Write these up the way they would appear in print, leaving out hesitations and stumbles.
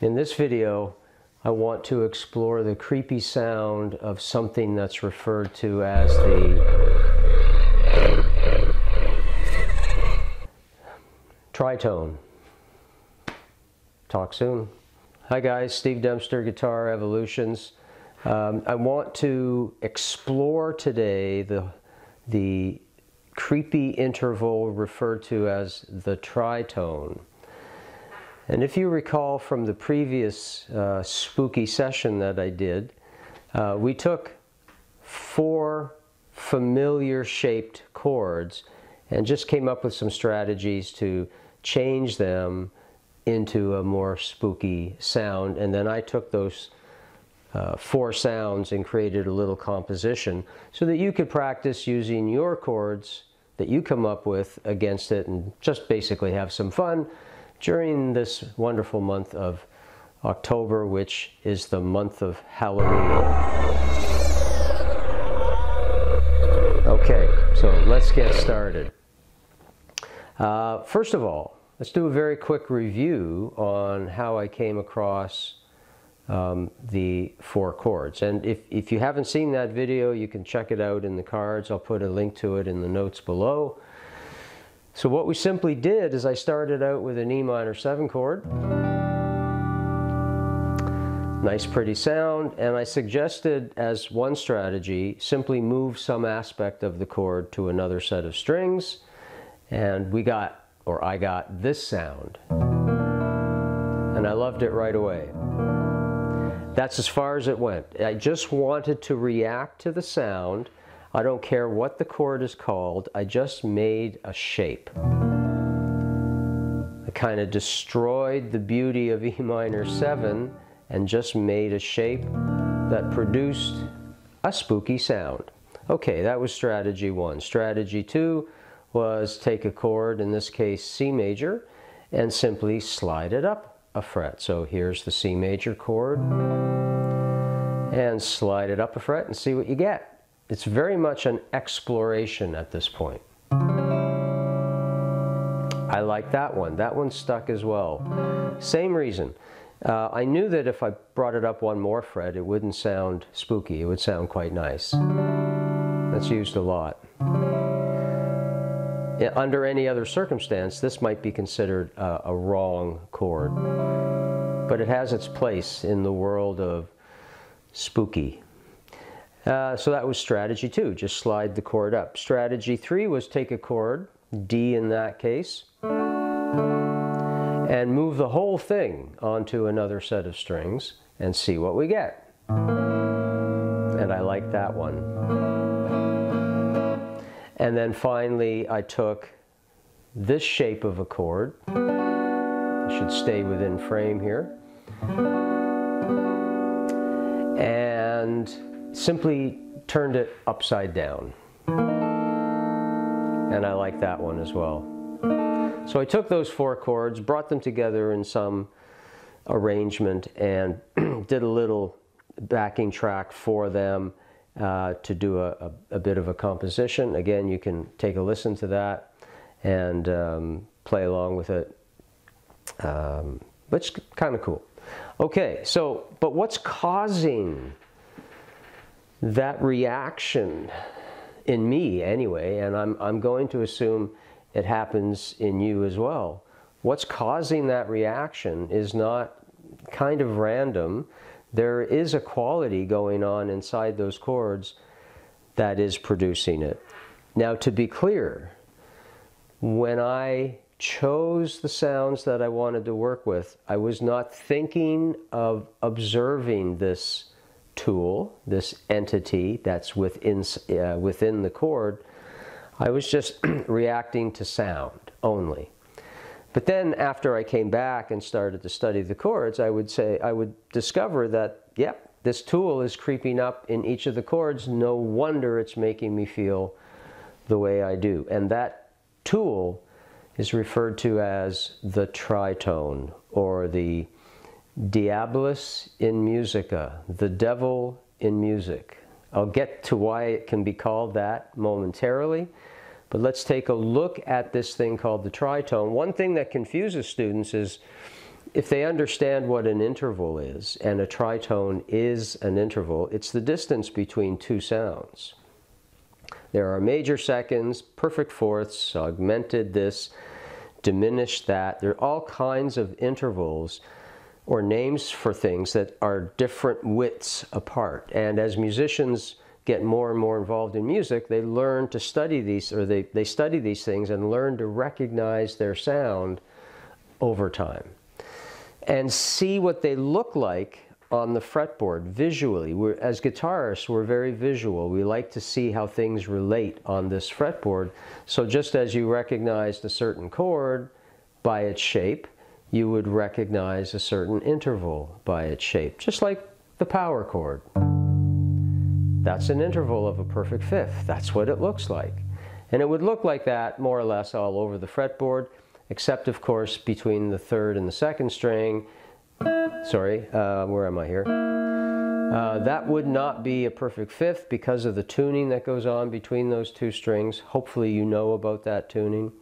In this video, I want to explore the creepy sound of something that's referred to as the tritone. Talk soon. Hi guys, Steve Dempster, Guitar Evolutions. I want to explore today the creepy interval referred to as the tritone. And if you recall from the previous spooky session that I did, we took 4 familiar shaped chords and just came up with some strategies to change them into a more spooky sound. And then I took those 4 sounds and created a little composition so that you could practice using your chords that you come up with against it and just basically have some fun during this wonderful month of October, which is the month of Halloween. Okay, so let's get started. First of all, let's do a very quick review on how I came across the 4 chords. And if you haven't seen that video, you can check it out in the cards. I'll put a link to it in the notes below. So what we simply did is I started out with an E minor 7 chord. Nice pretty sound, and I suggested as one strategy, simply move some aspect of the chord to another set of strings, and I got this sound. And I loved it right away. That's as far as it went. I just wanted to react to the sound. I don't care what the chord is called, I just made a shape. I kind of destroyed the beauty of E minor 7 and just made a shape that produced a spooky sound. Okay, that was strategy 1. Strategy 2 was take a chord, in this case C major, and simply slide it up a fret. So here's the C major chord, and slide it up a fret and see what you get. It's very much an exploration at this point. I like that one. That one stuck as well. Same reason. I knew that if I brought it up one more fret, it wouldn't sound spooky. It would sound quite nice. That's used a lot. Under any other circumstance, this might be considered a wrong chord. But it has its place in the world of spooky. So that was strategy 2, just slide the chord up. Strategy 3 was take a chord, D in that case, and move the whole thing onto another set of strings and see what we get. And I like that one. And then finally I took this shape of a chord. I should stay within frame here. And simply turned it upside down. And I like that one as well. So I took those 4 chords, brought them together in some arrangement, and did a little backing track for them to do a bit of a composition. Again, you can take a listen to that and play along with it. But it's kind of cool. Okay, so, but what's causing that reaction in me anyway, and I'm going to assume it happens in you as well. What's causing that reaction is not kind of random. There is a quality going on inside those chords that is producing it. Now, to be clear, when I chose the sounds that I wanted to work with, I was not thinking of observing this tool, this entity that's within the chord. I was just reacting to sound only. But then after I came back and started to study the chords, I would discover that, yep, this tool is creeping up in each of the chords. No wonder it's making me feel the way I do. And that tool is referred to as the tritone, or the Diabolus in Musica, the devil in music. I'll get to why it can be called that momentarily, but let's take a look at this thing called the tritone. One thing that confuses students is if they understand what an interval is, and a tritone is an interval, it's the distance between two sounds. There are major seconds, perfect fourths, augmented this, diminished that. There are all kinds of intervals or names for things that are different widths apart. And as musicians get more and more involved in music, they learn to study these, or they study these things and learn to recognize their sound over time and see what they look like on the fretboard visually. As guitarists, we're very visual. We like to see how things relate on this fretboard. So just as you recognized a certain chord by its shape, you would recognize a certain interval by its shape, just like the power chord. That's an interval of a perfect fifth. That's what it looks like. And it would look like that more or less all over the fretboard, except of course between the third and the second string. Sorry, where am I here? That would not be a perfect fifth because of the tuning that goes on between those two strings. Hopefully you know about that tuning.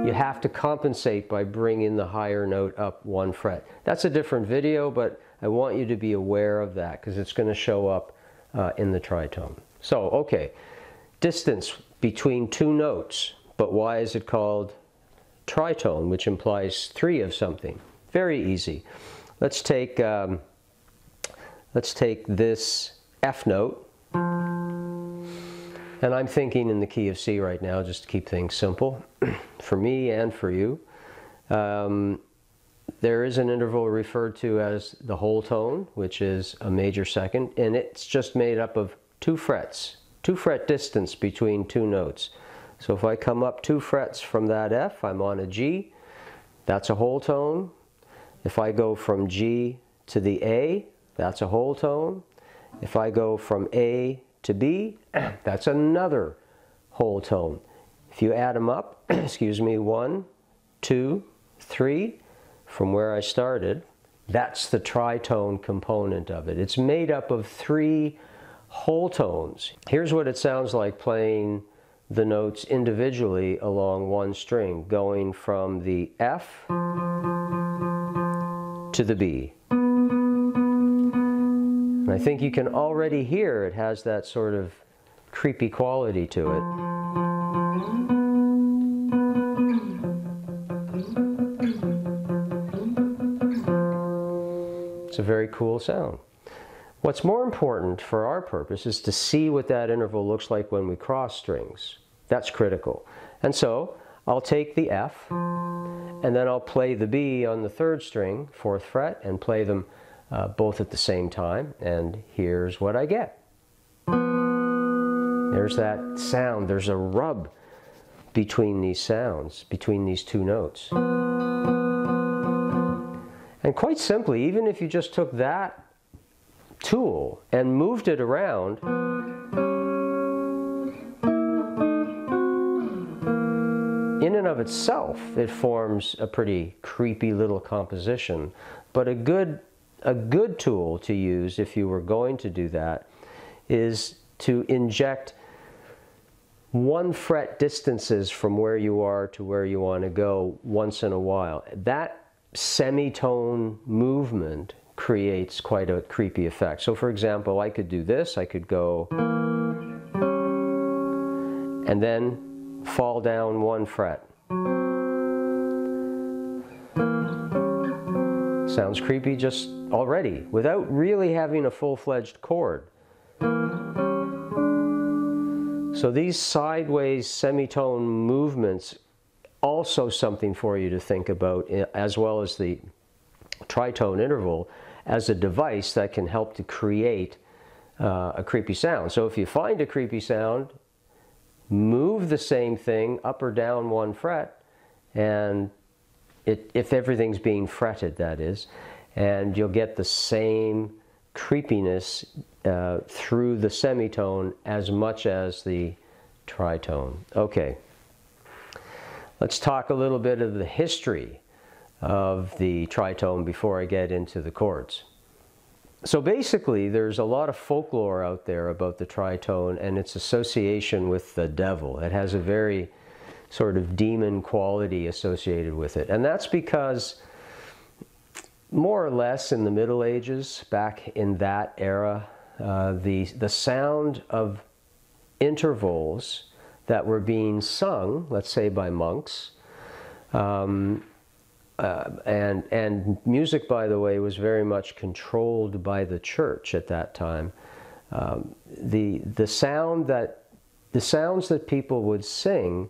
You have to compensate by bringing the higher note up one fret. That's a different video, but I want you to be aware of that because it's going to show up in the tritone. So, okay, distance between two notes. But why is it called tritone, which implies three of something? Very easy. Let's take this F note, and I'm thinking in the key of C right now, just to keep things simple for me and for you. There is an interval referred to as the whole tone, which is a major second, and it's just made up of two frets, 2 fret distance between two notes. So if I come up 2 frets from that F, I'm on a G. That's a whole tone. If I go from G to the A, that's a whole tone. If I go from A to B, that's another whole tone. If you add them up, excuse me, 1, 2, 3, from where I started, that's the tritone component of it. It's made up of 3 whole tones. Here's what it sounds like playing the notes individually along one string, going from the F to the B. And I think you can already hear it has that sort of creepy quality to it. It's a very cool sound. What's more important for our purpose is to see what that interval looks like when we cross strings. That's critical. And so I'll take the F, and then I'll play the B on the 3rd string, 4th fret, and play them both at the same time. And here's what I get. There's that sound. There's a rub between these sounds, between these two notes. And quite simply, even if you just took that tool and moved it around, in and of itself, it forms a pretty creepy little composition. But a good tool to use if you were going to do that is to inject 1 fret distances from where you are to where you want to go once in a while. That semitone movement creates quite a creepy effect. So for example, I could do this. I could go and then fall down 1 fret. Sounds creepy just already, without really having a full-fledged chord. So these sideways semitone movements, also something for you to think about, as well as the tritone interval, as a device that can help to create a creepy sound. So if you find a creepy sound, move the same thing up or down 1 fret, and if everything's being fretted, that is, and you'll get the same creepiness through the semitone as much as the tritone. Okay, let's talk a little bit of the history of the tritone before I get into the chords. So basically, there's a lot of folklore out there about the tritone and its association with the devil. It has a very sort of demon quality associated with it. And that's because more or less in the Middle Ages, back in that era, the sound of intervals that were being sung, let's say by monks, and music, by the way, was very much controlled by the church at that time. The sounds that people would sing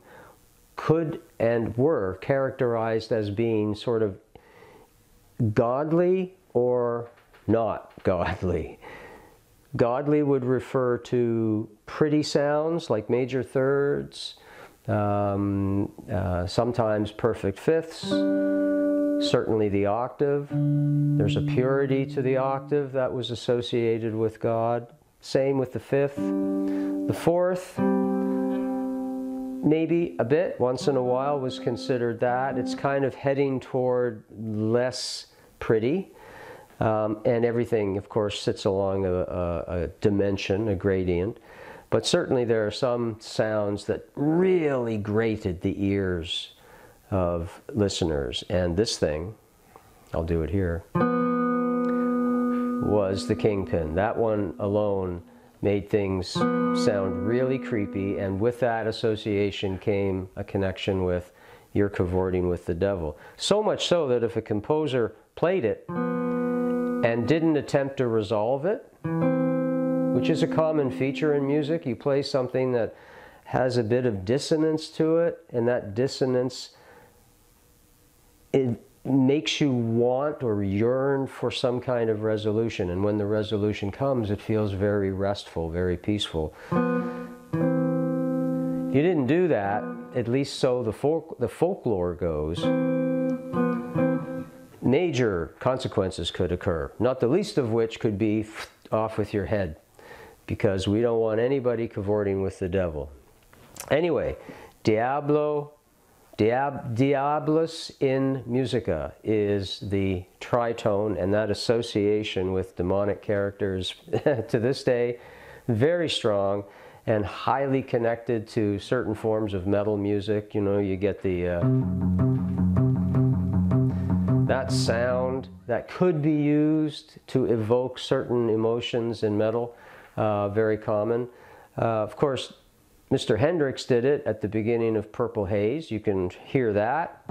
could and were characterized as being sort of godly or not godly. Godly would refer to pretty sounds like major thirds, sometimes perfect fifths, certainly the octave. There's a purity to the octave that was associated with God. Same with the fifth. The fourth, maybe a bit, once in a while was considered that. It's kind of heading toward less pretty. And everything, of course, sits along a dimension, a gradient. But certainly there are some sounds that really grated the ears of listeners. And this thing, I'll do it here, was the kingpin. That one alone made things sound really creepy, and with that association came a connection with you're cavorting with the devil. So much so that if a composer played it and didn't attempt to resolve it, which is a common feature in music, you play something that has a bit of dissonance to it, and that dissonance, it makes you want or yearn for some kind of resolution, and when the resolution comes, it feels very restful, very peaceful. If you didn't do that, at least so the folklore goes, major consequences could occur, not the least of which could be off with your head, because we don't want anybody cavorting with the devil. Anyway, Diabolus in Musica is the tritone, and that association with demonic characters to this day, very strong and highly connected to certain forms of metal music. You know, you get the that sound that could be used to evoke certain emotions in metal, very common. Of course, Mr. Hendrix did it at the beginning of Purple Haze. You can hear that.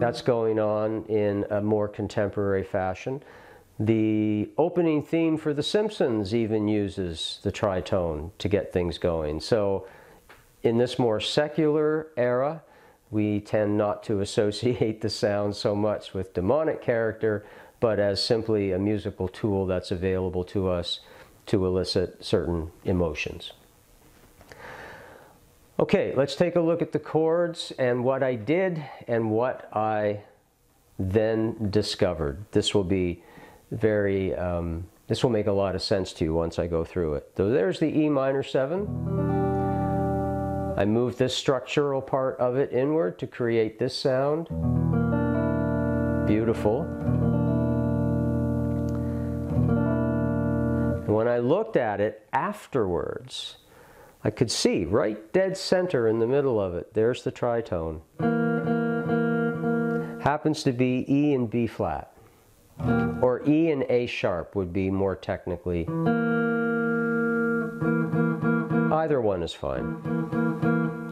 That's going on in a more contemporary fashion. The opening theme for The Simpsons even uses the tritone to get things going. So in this more secular era, we tend not to associate the sound so much with demonic character, but as simply a musical tool that's available to us to elicit certain emotions. Okay, let's take a look at the chords and what I did and what I then discovered. This will be very, this will make a lot of sense to you once I go through it. So there's the E minor 7. I moved this structural part of it inward to create this sound. Beautiful. And when I looked at it afterwards, I could see right dead center in the middle of it, there's the tritone. Happens to be E and B flat. Or E and A sharp would be more technically. Either one is fine.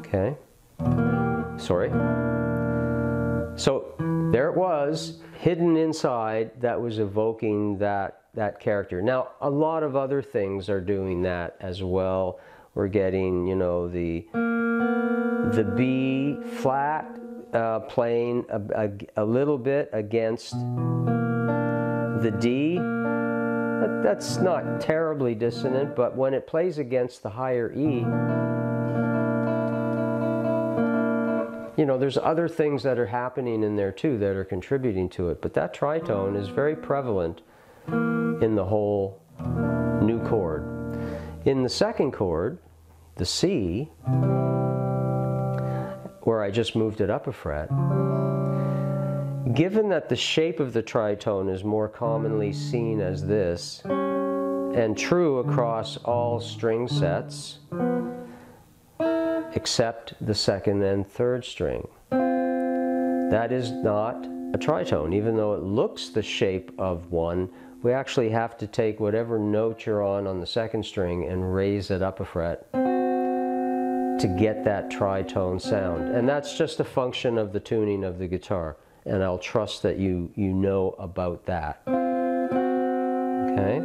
Okay. Sorry. So there it was, hidden inside, that was evoking that character. Now, a lot of other things are doing that as well. We're getting, you know, the B flat playing a little bit against the D. That's not terribly dissonant, but when it plays against the higher E, you know, there's other things that are happening in there too that are contributing to it. But that tritone is very prevalent in the whole new chord. In the second chord, the C, where I just moved it up a fret, given that the shape of the tritone is more commonly seen as this, and true across all string sets, except the second and third string. That is not a tritone. Even though it looks the shape of one, we actually have to take whatever note you're on the second string and raise it up a fret to get that tritone sound. And that's just a function of the tuning of the guitar. And I'll trust that you know about that. Okay?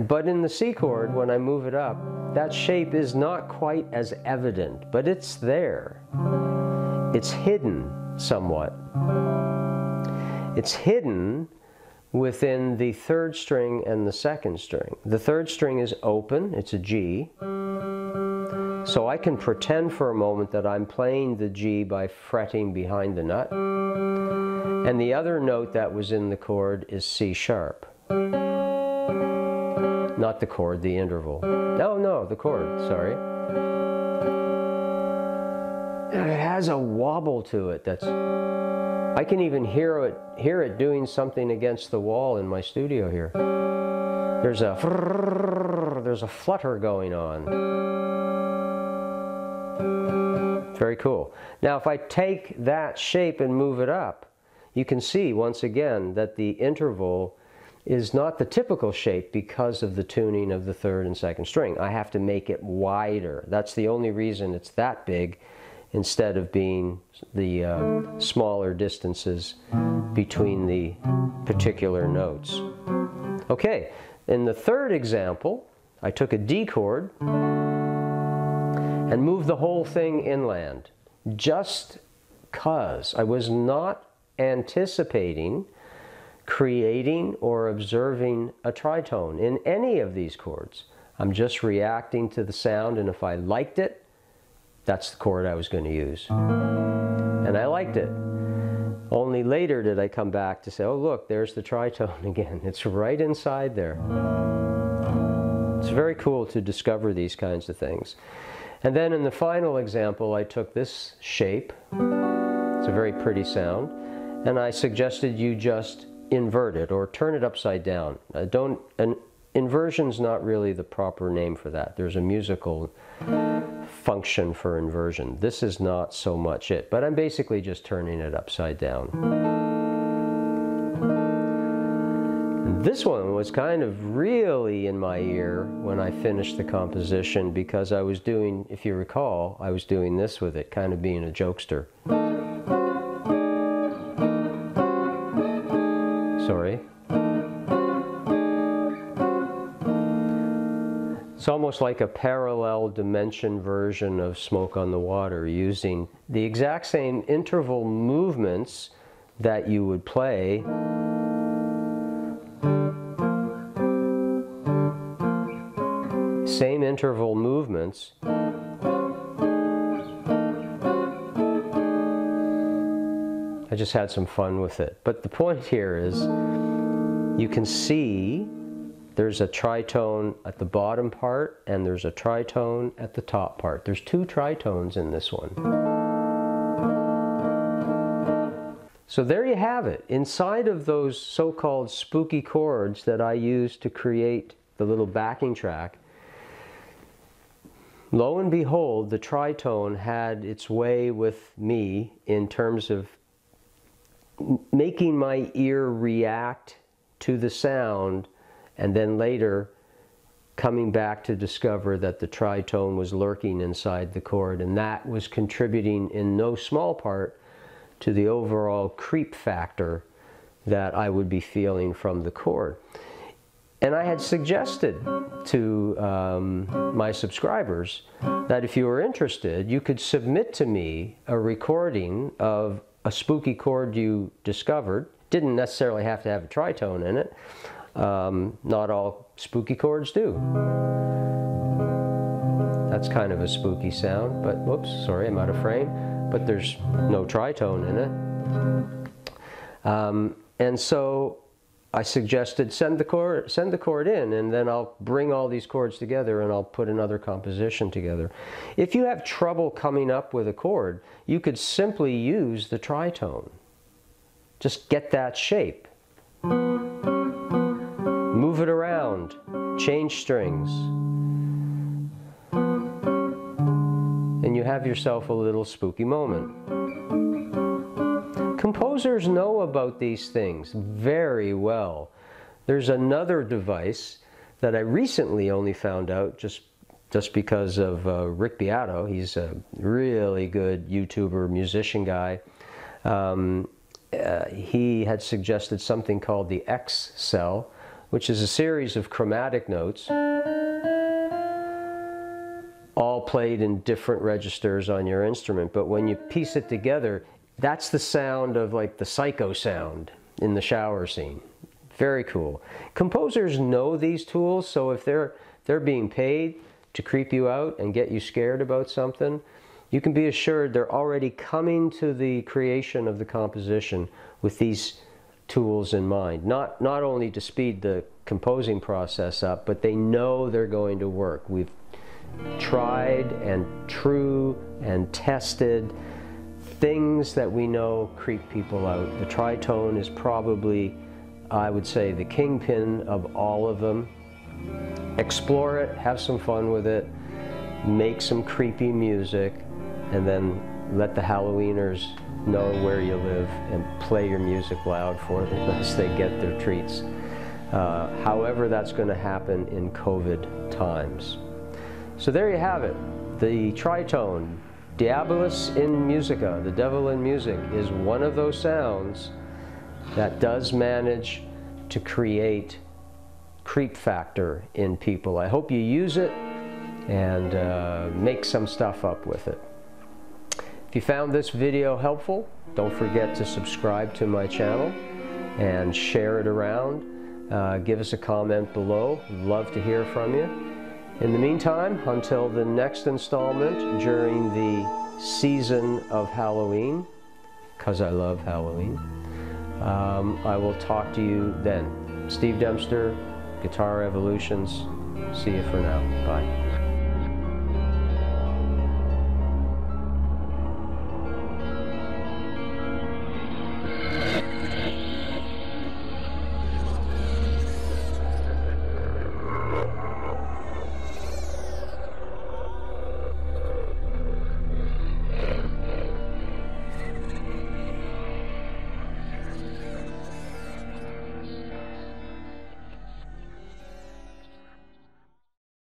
But in the C chord, when I move it up, that shape is not quite as evident, but it's there. It's hidden somewhat. It's hidden within the third string and the second string. The third string is open, it's a G. So I can pretend for a moment that I'm playing the G by fretting behind the nut. And the other note that was in the chord is C sharp. Not the chord, the interval. No, the chord, sorry. It has a wobble to it that's... I can even hear it doing something against the wall in my studio here. There's a flutter going on. Very cool. Now if I take that shape and move it up, you can see once again that the interval is not the typical shape because of the tuning of the third and second string. I have to make it wider. That's the only reason it's that big, instead of being the smaller distances between the particular notes. Okay, in the third example, I took a D chord and moved the whole thing inland, just because I was not anticipating creating or observing a tritone in any of these chords. I'm just reacting to the sound, and if I liked it, that's the chord I was going to use. And I liked it. Only later did I come back to say, oh look, there's the tritone again. It's right inside there. It's very cool to discover these kinds of things. And then in the final example, I took this shape. It's a very pretty sound. And I suggested you just invert it or turn it upside down. An inversion's not really the proper name for that. There's a musical function for inversion. This is not so much it, but I'm basically just turning it upside down. And this one was kind of really in my ear when I finished the composition, because I was doing, if you recall, I was doing this with it, kind of being a jokester. Sorry. It's almost like a parallel dimension version of Smoke on the Water, using the exact same interval movements that you would play same interval movements. I just had some fun with it. But the point here is, you can see there's a tritone at the bottom part and there's a tritone at the top part. There's two tritones in this one. So there you have it. Inside of those so-called spooky chords that I used to create the little backing track, lo and behold, the tritone had its way with me in terms of making my ear react to the sound, and then later coming back to discover that the tritone was lurking inside the chord, and that was contributing in no small part to the overall creep factor that I would be feeling from the chord. And I had suggested to my subscribers that if you were interested, you could submit to me a recording of a spooky chord you discovered. Didn't necessarily have to have a tritone in it. Not all spooky chords do. That's kind of a spooky sound, but whoops, sorry, I'm out of frame. But there's no tritone in it. And so I suggested send the chord in, and then I'll bring all these chords together and I'll put another composition together. If you have trouble coming up with a chord, you could simply use the tritone. Just get that shape. Move it around. Change strings. and you have yourself a little spooky moment. Composers know about these things very well. There's another device that I recently only found out just because of Rick Beato. He's a really good YouTuber, musician guy. He had suggested something called the X cell, which is a series of chromatic notes, all played in different registers on your instrument. But when you piece it together, that's the sound of like the psycho sound in the shower scene. Very cool. Composers know these tools, so if they're being paid to creep you out and get you scared about something, you can be assured they're already coming to the creation of the composition with these tools in mind. Not only to speed the composing process up, but they know they're going to work. We've tried and true and tested things that we know creep people out. The tritone is probably, I would say, the kingpin of all of them. Explore it, have some fun with it, make some creepy music, and then let the Halloweeners know where you live and play your music loud for them as they get their treats. However that's going to happen in COVID times. So there you have it. The tritone, Diabolus in Musica, the devil in music, is one of those sounds that does manage to create creep factor in people. I hope you use it and make some stuff up with it. If you found this video helpful, don't forget to subscribe to my channel and share it around. Give us a comment below. Love to hear from you. In the meantime, until the next installment during the season of Halloween, because I love Halloween, I will talk to you then. Steve Dempster, Guitar Evolutions. See you for now. Bye.